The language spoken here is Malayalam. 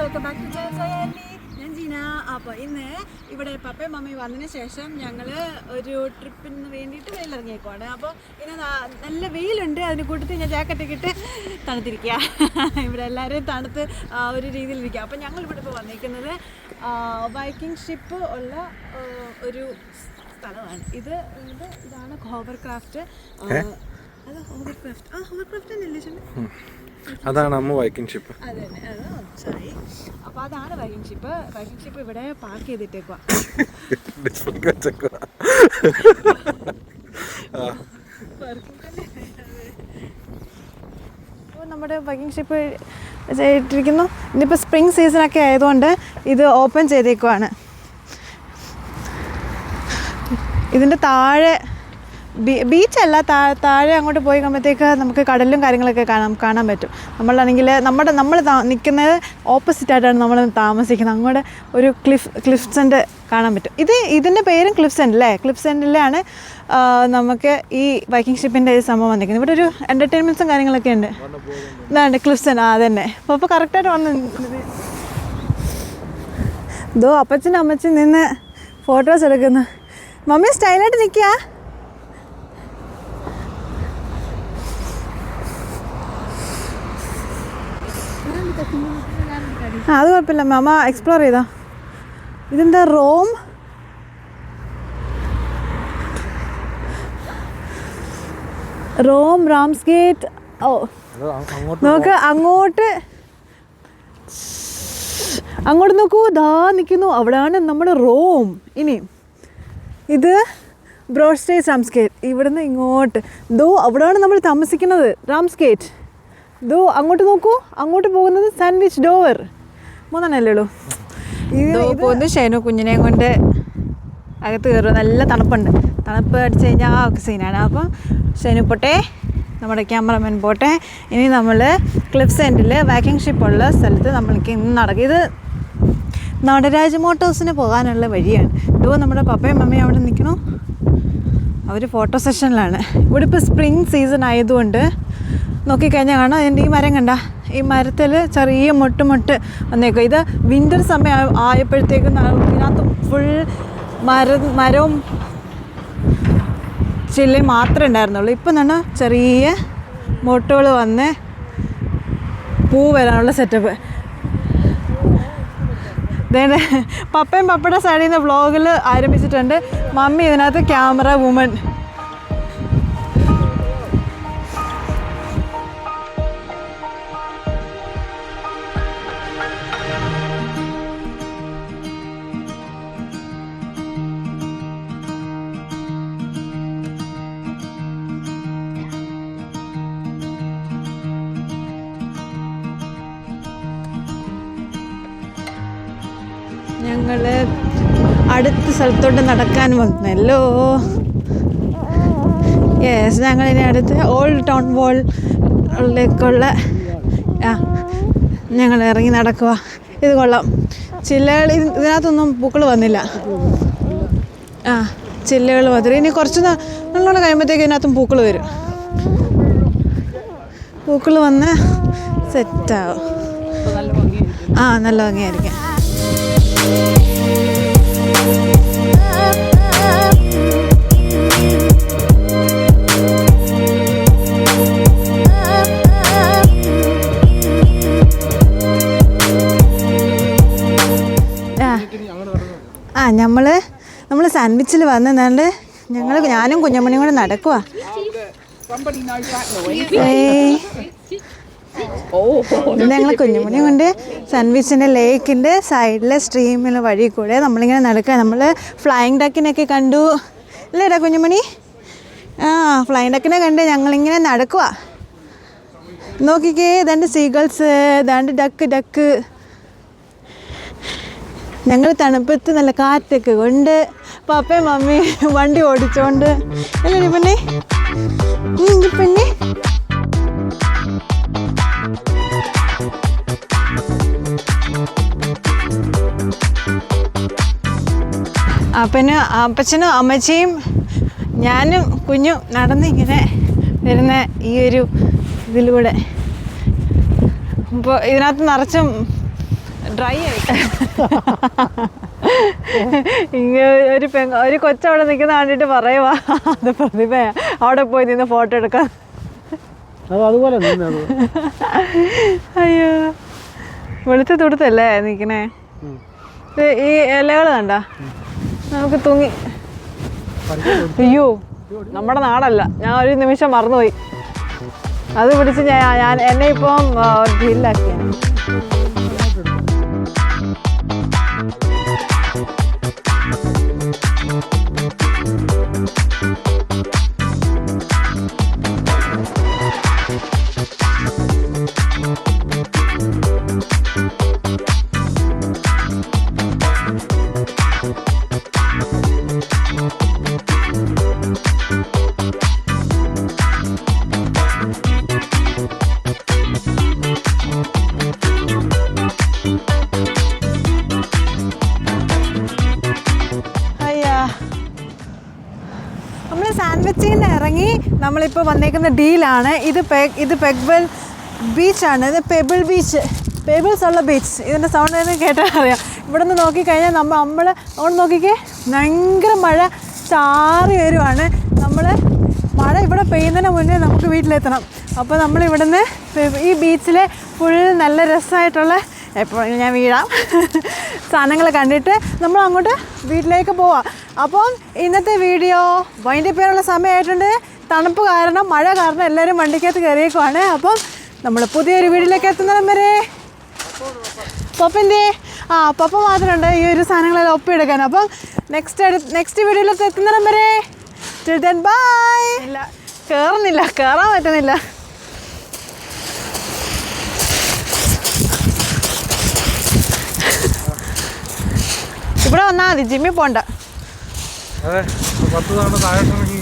Welcome back to ജയലി. ഞാൻ ജീന. അപ്പോൾ ഇന്ന് ഇവിടെ പപ്പയും മമ്മയും വന്നതിന് ശേഷം ഞങ്ങൾ ഒരു ട്രിപ്പിന് വേണ്ടിയിട്ട് വെയിലിറങ്ങിയേക്കുവാണ്. അപ്പോൾ ഇന്ന് നല്ല വെയിലുണ്ട്, അതിന് കൂട്ടത്തിൽ ഞാൻ ജാക്കറ്റൊക്കെ ഇട്ട് തണുത്തിരിക്കുക. ഇവിടെ എല്ലാവരും തണുത്ത് ഒരു രീതിയിലിരിക്കുക. അപ്പോൾ ഞങ്ങൾ ഇവിടെ ഇപ്പോൾ വന്നിരിക്കുന്നത് വൈക്കിംഗ് ഷിപ്പ് ഉള്ള ഒരു സ്ഥലമാണ്. ഇതാണ് ഹോവർക്രാഫ്റ്റ്. അത് ഹോവർക്രാഫ്റ്റ് ഹോവർക്രാഫ്റ്റ് തന്നെയല്ലേ ചേട്ടൻ? അതാണ് അമ്മ വൈക്കിംഗ് ഷിപ്പ്. അതെ, സോറി. അപ്പോൾ അതാണ് വൈക്കിംഗ് ഷിപ്പ്. വൈക്കിംഗ് ഷിപ്പ് ഇവിടെ പാർക്ക് ചെയ്തിട്ടേക്കുവാ. അപ്പോൾ നമ്മുടെ വൈക്കിംഗ് ഷിപ്പ് ചെയ്തിരിക്കുന്നു. ഇന്നിപ്പോൾ സ്പ്രിംഗ് സീസണൊക്കെ ആയതുകൊണ്ട് ഇത് ഓപ്പൺ ചെയ്തേക്കുവാണ്. ഇതിൻ്റെ താഴെ ബീച്ചല്ല, താഴെ അങ്ങോട്ട് പോയി കഴിയുമ്പോഴത്തേക്ക് നമുക്ക് കടലും കാര്യങ്ങളൊക്കെ കാണാൻ പറ്റും. നമ്മളാണെങ്കിൽ നമ്മൾ നിൽക്കുന്നത് ഓപ്പോസിറ്റായിട്ടാണ് നമ്മൾ താമസിക്കുന്നത്. അങ്ങോട്ട് ഒരു ക്ലിഫ്സെൻ്റ് കാണാൻ പറ്റും. ഇതിൻ്റെ പേരും ക്ലിഫ്സെൻ്റ് അല്ലേ? ക്ലിഫ്സെൻ്റിലാണ് നമുക്ക് ഈ വൈക്കിംഗ് ഷിപ്പിൻ്റെ ഈ സംഭവം വന്നിരിക്കുന്നത്. ഇവിടെ ഒരു എൻ്റർടൈൻമെൻറ്റ്സും കാര്യങ്ങളൊക്കെ ഉണ്ട്. ഇതാണ്ട് ക്ലിഫ്സെൻ്റ്. അതന്നെ. അപ്പോൾ കറക്റ്റായിട്ട് വന്ന് ഇതോ അപ്പച്ചനും അമ്മച്ചും നിന്ന് ഫോട്ടോസ് എടുക്കുന്നു. മമ്മി സ്റ്റൈലായിട്ട് നിൽക്കുക. അത് കുഴപ്പമില്ല, മാമ എക്സ്പ്ലോർ ചെയ്തോ. ഇതെന്താ റാംസ്ഗേറ്റ്. ഓ നോക്ക്, അങ്ങോട്ട് നോക്കൂ, ദാ നിൽക്കുന്നു. അവിടെയാണ് നമ്മുടെ റോം. ഇനി ഇത് ബ്രോഡ്സ്റ്റേജ് റാംസ്ഗേറ്റ്. ഇവിടുന്ന് ഇങ്ങോട്ട് അവിടെയാണ് നമ്മൾ താമസിക്കുന്നത്. റാംസ്ഗേറ്റ് അങ്ങോട്ട് നോക്കൂ. അങ്ങോട്ട് പോകുന്നത് സാൻഡ്വിച്ച് ഡോവർ. മൂന്നെണ്ണല്ലേ ഉള്ളൂ. പോകുന്നു ഷൈനു കുഞ്ഞിനെയും കൊണ്ട് അകത്ത് കയറും. നല്ല തണുപ്പുണ്ട്. തണുപ്പ് അടിച്ച് കഴിഞ്ഞാൽ ആ ഒക്കെ സീനാണ്. അപ്പം ഷൈനു പോട്ടെ, നമ്മുടെ ക്യാമറമാൻ പോട്ടെ. ഇനി നമ്മൾ ക്ലിഫ്സെൻ്റിൽ വാക്കിംഗ് ഷിപ്പുള്ള സ്ഥലത്ത് നമ്മൾക്ക് ഇന്ന് നടക്കും. ഇത് നടരാജ് മോട്ടോഴ്സിന് പോകാനുള്ള വഴിയാണ്. നമ്മുടെ പപ്പയും മമ്മയും അവിടെ നിൽക്കണു. അവർ ഫോട്ടോ സെഷനിലാണ്. ഇവിടെ ഇപ്പോൾ സ്പ്രിംഗ് സീസൺ ആയതുകൊണ്ട് നോക്കിക്കഴിഞ്ഞാൽ കാണാം. അതിൻ്റെ ഈ മരം കണ്ട, ഈ മരത്തിൽ ചെറിയ മൊട്ട് വന്നേക്കും. ഇത് വിൻ്റർ സമയം ആയപ്പോഴത്തേക്കും ഇതിനകത്ത് ഫുൾ മരവും ചില്ലയും മാത്രമേ ഉണ്ടായിരുന്നുള്ളൂ. ഇപ്പം തന്നെ ചെറിയ മൊട്ടുകൾ വന്ന് പൂ വരാനുള്ള സെറ്റപ്പ്. അതായത് പപ്പയും പപ്പയുടെ സൈഡിൽ നിന്ന് വ്ളോഗിൽ ആരംഭിച്ചിട്ടുണ്ട്. മമ്മി ഇതിനകത്ത് ക്യാമറ വുമൺ. ഞങ്ങൾ അടുത്ത സ്ഥലത്തോട്ട് നടക്കാൻ വന്നല്ലോ. യെസ്, ഞങ്ങളിനി അടുത്ത് ഓൾഡ് ടൗൺ വാളിലേക്കുള്ള ഞങ്ങൾ ഇറങ്ങി നടക്കുക. ഇത് കൊള്ളാം. ചില്ലകൾ ഇതിനകത്തൊന്നും പൂക്കൾ വന്നില്ല. ചില്ലകൾ മാത്രം. ഇനി കുറച്ച് നല്ലോണം കഴിയുമ്പോഴത്തേക്ക് ഇതിനകത്തും പൂക്കൾ വരും. പൂക്കൾ വന്ന് സെറ്റാവും. നല്ല ഭംഗിയായിരിക്കും. നമ്മൾ സാൻഡ്വിച്ചിൽ വന്നിട്ട് ഞാനും കുഞ്ഞമ്മണിയും കൂടെ നടക്കുക. ഞങ്ങൾ കുഞ്ഞുമണിയും കൊണ്ട് സാൻഡ്വിച്ചിൻ്റെ ലേക്കിൻ്റെ സൈഡിലെ സ്ട്രീമിൽ വഴി കൂടെ നമ്മളിങ്ങനെ നടക്കുക. നമ്മൾ ഫ്ലൈയിങ് ഡക്കിനൊക്കെ കണ്ടു അല്ലേടാ കുഞ്ഞുമണി? ഫ്ലൈയിങ് ഡക്കിനെ കണ്ട് ഞങ്ങളിങ്ങനെ നടക്കുക. നോക്കിക്കേ, ഇതാണ്ട് സീഗൾസ്, ഇതാണ്ട് ഡക്ക്. ഞങ്ങൾ തണുപ്പത്ത് നല്ല കാറ്റൊക്കെ കൊണ്ട് പപ്പയും മമ്മിയും വണ്ടി ഓടിച്ചോണ്ട് അല്ലേ പെണ്ണേ? പെണ്ണേ അപ്പച്ചനും അമ്മച്ചിയും ഞാനും കുഞ്ഞും നടന്നിങ്ങനെ വരുന്ന ഈ ഒരു ഇതിലൂടെ. അപ്പോൾ ഇതിനകത്ത് നിറച്ചും ഡ്രൈ ആയി ഇങ്ങനെ ഒരു കൊച്ചവിടെ നിൽക്കുന്ന കണ്ടിട്ട് പറയുവാ അത് പ്രതിഭയാ, അവിടെ പോയി നിന്ന് ഫോട്ടോ എടുക്കാം. അതുപോലെ അയ്യോ വെളുത്ത തുടുത്തല്ലേ നിൽക്കണേ. ഈ ഇലകൾ കണ്ട നമുക്ക് തൂങ്ങി. അയ്യോ നമ്മുടെ നാടല്ല, ഞാൻ ഒരു നിമിഷം മറന്നുപോയി. അത് പിടിച്ച് ഞാൻ എന്നെ ഇപ്പം ഡില്ലാക്കിയാണ്. നമ്മൾ സാൻഡ്വിച്ചിൽ നിന്ന് ഇറങ്ങി നമ്മളിപ്പോൾ വന്നേക്കുന്ന ഡീലാണ്. ഇത് പെഗ്വെൽ ബീച്ചാണ്. ഇത് പെബിൾ ബീച്ച്, പെബിൾസ് ഉള്ള ബീച്ച്. ഇതിൻ്റെ സൗണ്ട് എന്ന് കേട്ടാൽ അറിയാം. ഇവിടെ നിന്ന് നോക്കിക്കഴിഞ്ഞാൽ നമ്മൾ അവിടെ നോക്കിക്കേ, ഭയങ്കര മഴ ചാറി വരുവാണ്. മഴ ഇവിടെ പെയ്യുന്നതിന് മുന്നേ നമുക്ക് വീട്ടിലെത്തണം. അപ്പോൾ നമ്മളിവിടുന്ന് ഈ ബീച്ചിലെ ഫുൾ നല്ല രസമായിട്ടുള്ള, എപ്പോഴും ഞാൻ വീഴാം, സാധനങ്ങൾ കണ്ടിട്ട് നമ്മൾ അങ്ങോട്ട് വീട്ടിലേക്ക് പോവാം. അപ്പം ഇന്നത്തെ വീഡിയോ വൈൻഡ് അപ്പ് ചെയ്യാനുള്ള സമയമായിട്ടുണ്ട്. തണുപ്പ് കാരണം, മഴ കാരണം എല്ലാവരും വണ്ടിക്കകത്ത് കയറിയേക്കുവാണ്. അപ്പം നമ്മൾ പുതിയൊരു വീഡിയോയിലേക്ക് എത്തുന്നിടം വരെ പപ്പൻ്റെ പപ്പ മാത്രമുണ്ട് ഈ ഒരു സാധനങ്ങളെല്ലാം ഒപ്പിയെടുക്കാൻ. അപ്പം നെക്സ്റ്റ് വീഡിയോയിലേക്ക് എത്തുന്നിടം വരെ ബൈ. ഇല്ല കയറാൻ പറ്റുന്നില്ല. ഇവിടെ വന്നാൽ മതി, ജിമ്മിൽ പോണ്ട. അതെ 10 തവണ താഴോട്ടിറങ്ങി